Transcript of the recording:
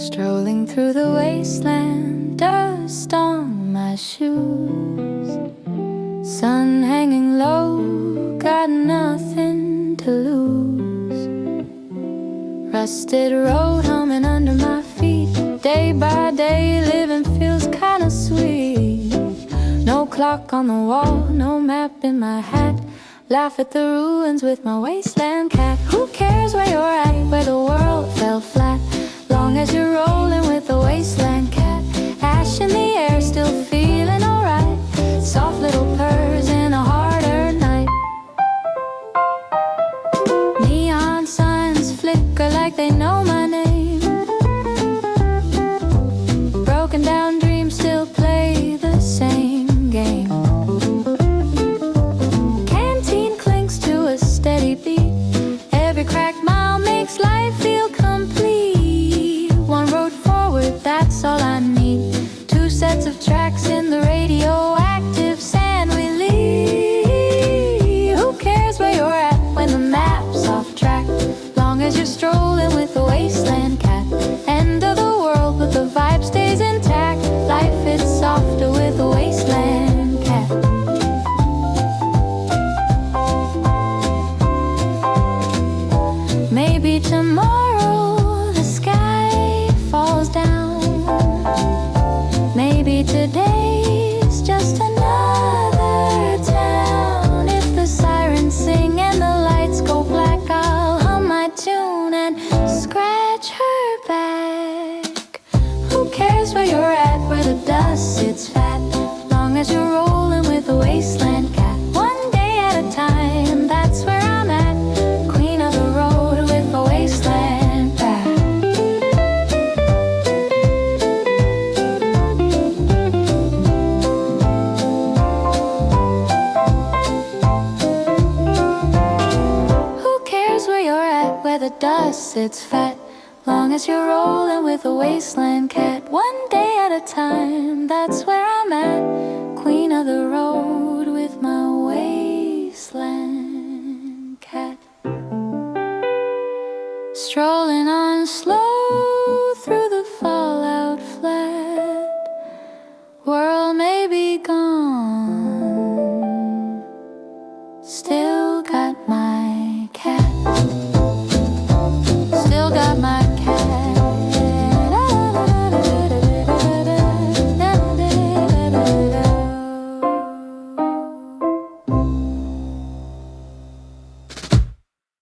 Strolling through the wasteland, dust on my shoes, sun hanging low, got nothing to lose. Rusted road humming under my feet, day by day living feels kinda sweet. No clock on the wall, no map in my hat, laugh at the ruins with my wasteland cat. Who cares where you're at, where the world fell flat, long as you're rolling with the wasteland cat. Ash in the air, still feeling alright, soft little purrs in a harder night. Neon signs flicker like they know my name, broken down dreams still play the same game. Canteen clinks to a steady beat, every cracked mile makes life feel complete. One road forward, that's all I need, two sets of tracks in the radioactive sand we leave. Who cares where you're at when the map's off track, long as you're strolling with the wasteland cat. End of the world but the vibe stays intact, life is softer with the wasteland cat. Maybe tomorrow the sky falls down, maybe today's just another town. If the sirens sing and the lights go black, I'll hum my tune and scratch her back. Who cares where you're at, where the dust sits fat, long as you're rolling with the wasteland cat. One day at a time, that's where I'm at, queen of the road with the wasteland cat. Who cares where you're at, where the dust sits fat, long as you're rolling with a wasteland cat. One day at a time, that's where I'm at, queen of the road with my wasteland cat. Strolling on slow